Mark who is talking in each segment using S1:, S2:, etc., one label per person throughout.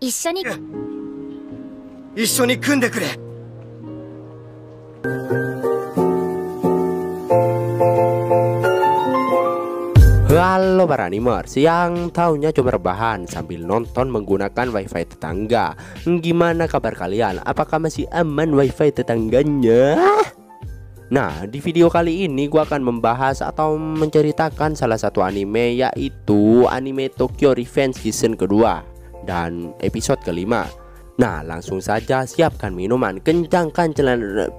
S1: 一緒に
S2: 一緒に組んでくれ。
S3: Halo para animers yang taunya cuma rebahan sambil nonton menggunakan wifi tetangga. Gimana kabar kalian? Apakah masih aman wifi tetangganya? Nah, di video kali ini gua akan membahas atau menceritakan salah satu anime, yaitu anime Tokyo Revenge season kedua dan episode kelima. Nah, langsung saja siapkan minuman, kencangkan celana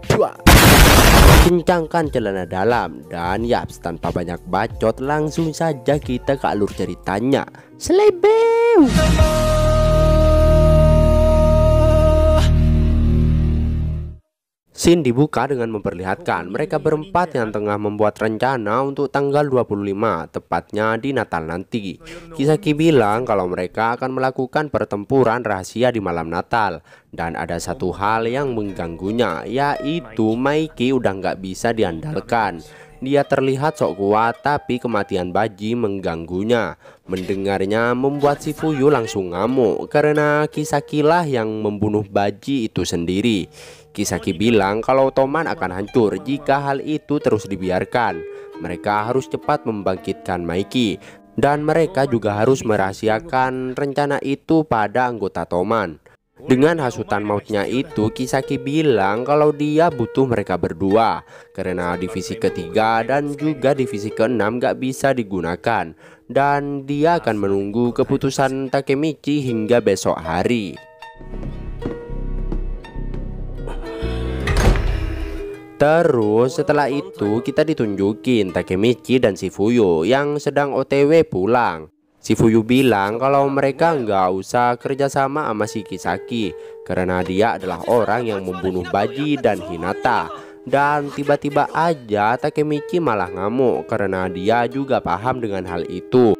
S3: dalam, dan yaps, tanpa banyak bacot langsung saja kita ke alur ceritanya. Selebeu. Scene dibuka dengan memperlihatkan mereka berempat yang tengah membuat rencana untuk tanggal 25, tepatnya di Natal nanti. Kisaki bilang kalau mereka akan melakukan pertempuran rahasia di malam Natal. Dan ada satu hal yang mengganggunya, yaitu Maiki udah nggak bisa diandalkan. Dia terlihat sok kuat, tapi kematian Baji mengganggunya. Mendengarnya membuat si Fuyu langsung ngamuk, karena Kisaki lah yang membunuh Baji itu sendiri. Kisaki bilang kalau Toman akan hancur jika hal itu terus dibiarkan. Mereka harus cepat membangkitkan Maiki, dan mereka juga harus merahasiakan rencana itu pada anggota Toman. Dengan hasutan mautnya itu, Kisaki bilang kalau dia butuh mereka berdua, karena divisi ketiga dan juga divisi keenam gak bisa digunakan, dan dia akan menunggu keputusan Takemichi hingga besok hari. Terus setelah itu kita ditunjukin Takemichi dan si Fuyu yang sedang OTW pulang. Si Fuyu bilang kalau mereka nggak usah kerjasama sama si Kisaki, karena dia adalah orang yang membunuh Baji dan Hinata. Dan tiba-tiba aja Takemichi malah ngamuk karena dia juga paham dengan hal itu.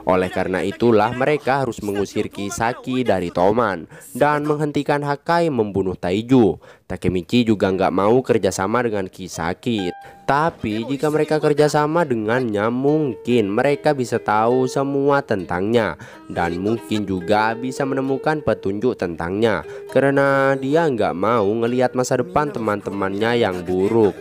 S3: Oleh karena itulah mereka harus mengusir Kisaki dari Toman dan menghentikan Hakai membunuh Taiju. Takemichi juga nggak mau kerjasama dengan Kisaki, tapi jika mereka kerjasama dengannya mungkin mereka bisa tahu semua tentangnya, dan mungkin juga bisa menemukan petunjuk tentangnya, karena dia nggak mau ngelihat masa depan teman-temannya yang buruk.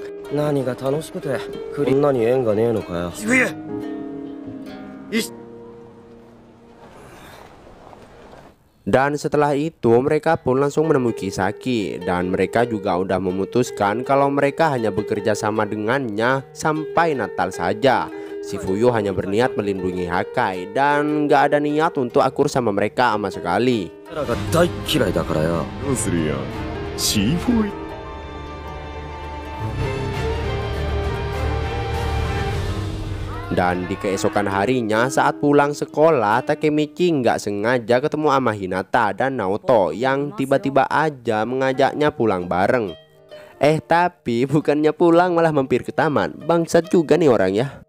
S3: Dan setelah itu mereka pun langsung menemui Kisaki, dan mereka juga udah memutuskan kalau mereka hanya bekerja sama dengannya sampai Natal saja. Si Fuyu hanya berniat melindungi Hakai dan gak ada niat untuk akur sama mereka sama sekali. Dan di keesokan harinya saat pulang sekolah, Takemichi nggak sengaja ketemu sama Hinata dan Naoto yang tiba-tiba aja mengajaknya pulang bareng. Tapi bukannya pulang malah mampir ke taman. Bangsat juga nih orang ya.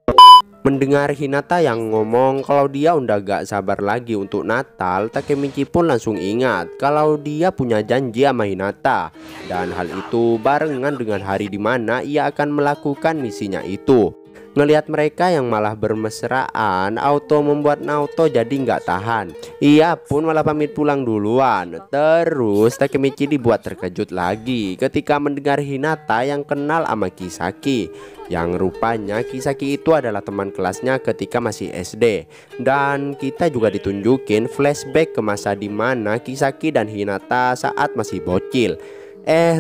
S3: Mendengar Hinata yang ngomong kalau dia udah gak sabar lagi untuk Natal, Takemichi pun langsung ingat kalau dia punya janji sama Hinata. Dan hal itu barengan dengan hari dimana ia akan melakukan misinya itu. Ngelihat mereka yang malah bermesraan, auto membuat Naoto jadi nggak tahan. Ia pun malah pamit pulang duluan. Terus Takemichi dibuat terkejut lagi ketika mendengar Hinata yang kenal sama Kisaki, yang rupanya Kisaki itu adalah teman kelasnya ketika masih SD. Dan kita juga ditunjukin flashback ke masa dimana Kisaki dan Hinata saat masih bocil.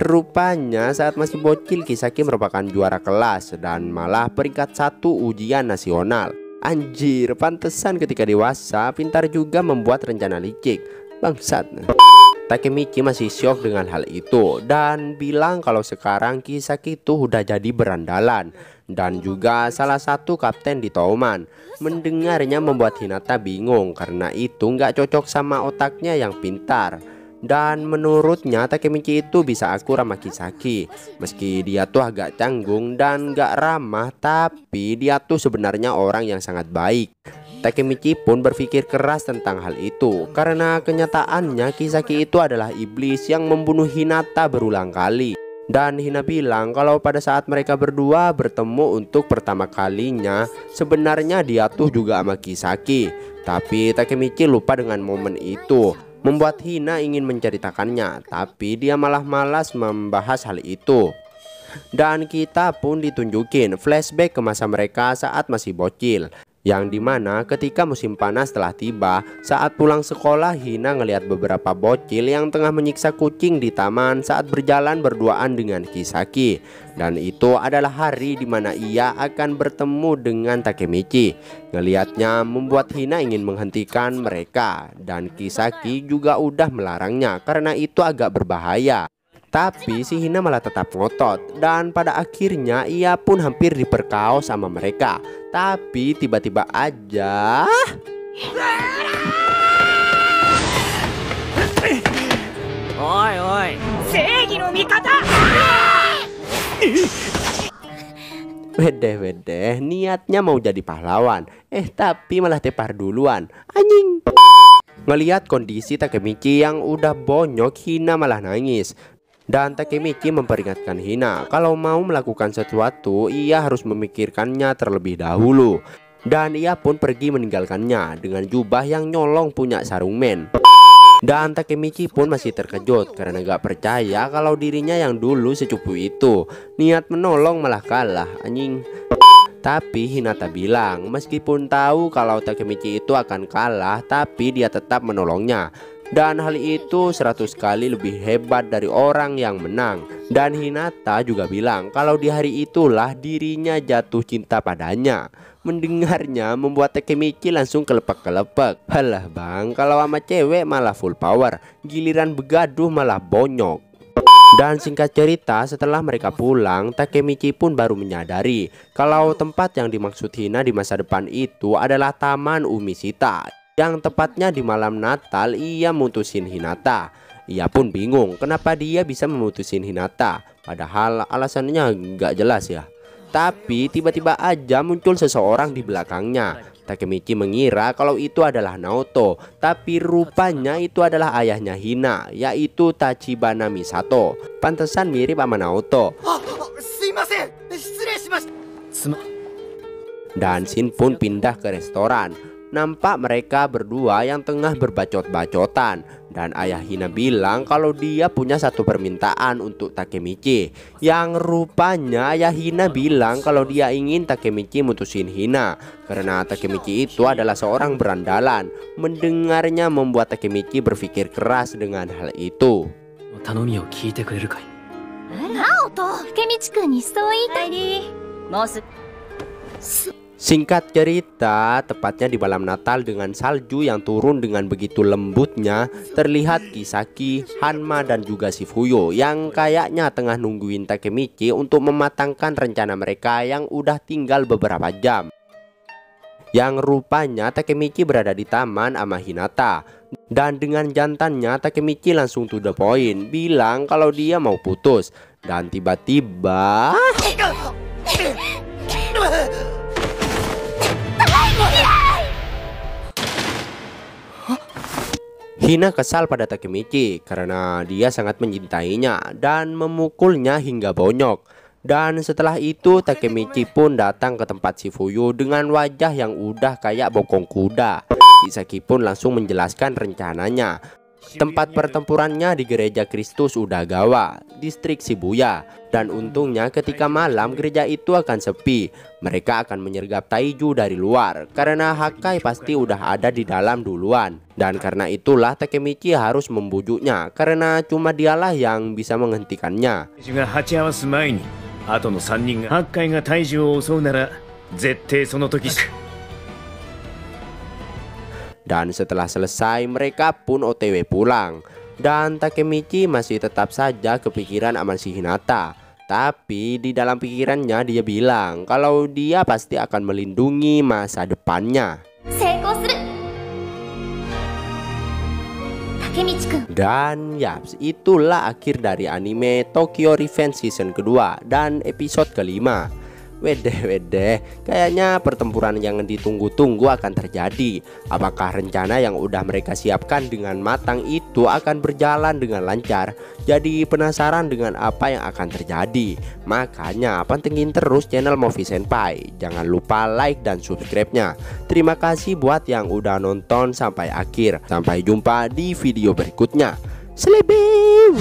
S3: Rupanya saat masih bocil Kisaki merupakan juara kelas dan malah peringkat 1 ujian nasional. Anjir, pantesan ketika dewasa pintar juga membuat rencana licik. Bangsat. Takemichi masih syok dengan hal itu dan bilang kalau sekarang Kisaki itu udah jadi berandalan dan juga salah satu kapten di Toman. Mendengarnya membuat Hinata bingung karena itu nggak cocok sama otaknya yang pintar. Dan menurutnya Takemichi itu bisa akur sama Kisaki. Meski dia tuh agak canggung dan gak ramah, tapi dia tuh sebenarnya orang yang sangat baik. Takemichi pun berpikir keras tentang hal itu, karena kenyataannya Kisaki itu adalah iblis yang membunuh Hinata berulang kali. Dan Hina bilang kalau pada saat mereka berdua bertemu untuk pertama kalinya, sebenarnya dia tuh juga sama Kisaki. Tapi Takemichi lupa dengan momen itu. membuat Hina ingin menceritakannya, tapi dia malah malas membahas hal itu. Dan kita pun ditunjukin flashback ke masa mereka saat masih bocil, yang dimana ketika musim panas telah tiba, saat pulang sekolah Hina ngelihat beberapa bocil yang tengah menyiksa kucing di taman saat berjalan berduaan dengan Kisaki. Dan itu adalah hari dimana ia akan bertemu dengan Takemichi. Ngelihatnya membuat Hina ingin menghentikan mereka, dan Kisaki juga udah melarangnya karena itu agak berbahaya. Tapi si Hina malah tetap ngotot, dan pada akhirnya ia pun hampir diperkaos sama mereka. Tapi tiba-tiba aja
S2: Oi, oi.
S3: Wedeh, niatnya mau jadi pahlawan, tapi malah tepar duluan. Anjing. Ngelihat kondisi Takemichi yang udah bonyok, Hina malah nangis. Dan Takemichi memperingatkan Hina kalau mau melakukan sesuatu ia harus memikirkannya terlebih dahulu. Dan ia pun pergi meninggalkannya dengan jubah yang nyolong punya sarung men. Dan Takemichi pun masih terkejut karena gak percaya kalau dirinya yang dulu secupu itu. Niat menolong malah kalah, anjing. Tapi Hinata bilang meskipun tahu kalau Takemichi itu akan kalah, tapi dia tetap menolongnya. Dan hal itu 100 kali lebih hebat dari orang yang menang. Dan Hinata juga bilang kalau di hari itulah dirinya jatuh cinta padanya. Mendengarnya membuat Takemichi langsung kelepek-kelepek. Halah bang, kalau sama cewek malah full power, giliran begaduh malah bonyok. Dan singkat cerita, setelah mereka pulang, Takemichi pun baru menyadari kalau tempat yang dimaksud Hina di masa depan itu adalah Taman Umishita. Yang tepatnya di malam Natal ia mutusin Hinata. Ia pun bingung kenapa dia bisa memutusin Hinata, padahal alasannya gak jelas ya. Tapi tiba-tiba aja muncul seseorang di belakangnya. Takemichi mengira kalau itu adalah Naoto, tapi rupanya itu adalah ayahnya Hina, yaitu Tachibana Misato. Pantesan mirip sama Naoto. Dan Shin pun pindah ke restoran. Nampak mereka berdua yang tengah berbacot-bacotan. Dan ayah Hina bilang kalau dia punya satu permintaan untuk Takemichi. Yang rupanya ayah Hina bilang kalau dia ingin Takemichi mutusin Hina, karena Takemichi itu adalah seorang berandalan. Mendengarnya membuat Takemichi berpikir keras dengan hal itu. Singkat cerita, tepatnya di malam Natal dengan salju yang turun dengan begitu lembutnya, terlihat Kisaki, Hanma dan juga Shifuyo yang kayaknya tengah nungguin Takemichi untuk mematangkan rencana mereka yang udah tinggal beberapa jam. Yang rupanya Takemichi berada di taman sama Hinata. Dan dengan jantannya Takemichi langsung to the point, bilang kalau dia mau putus. Dan tiba-tiba Hina kesal pada Takemichi karena dia sangat mencintainya dan memukulnya hingga bonyok. Dan setelah itu Takemichi pun datang ke tempat Shifuyo dengan wajah yang udah kayak bokong kuda. Kisaki pun langsung menjelaskan rencananya. Tempat pertempurannya di gereja Kristus Udagawa, distrik Shibuya. Dan untungnya ketika malam gereja itu akan sepi. Mereka akan menyergap Taiju dari luar karena Hakai pasti udah ada di dalam duluan. Dan karena itulah Takemichi harus membujuknya karena cuma dialah yang bisa menghentikannya. Dan setelah selesai mereka pun OTW pulang. Dan Takemichi masih tetap saja kepikiran sama si Hinata. Tapi di dalam pikirannya dia bilang kalau dia pasti akan melindungi masa depannya. Dan yaps, itulah akhir dari anime Tokyo Revenge season kedua dan episode kelima. Wede, kayaknya pertempuran yang ditunggu-tunggu akan terjadi. Apakah rencana yang udah mereka siapkan dengan matang itu akan berjalan dengan lancar? Jadi penasaran dengan apa yang akan terjadi. Makanya pantengin terus channel Movie Senpai. Jangan lupa like dan subscribe-nya. Terima kasih buat yang udah nonton sampai akhir. Sampai jumpa di video berikutnya. Sleeping.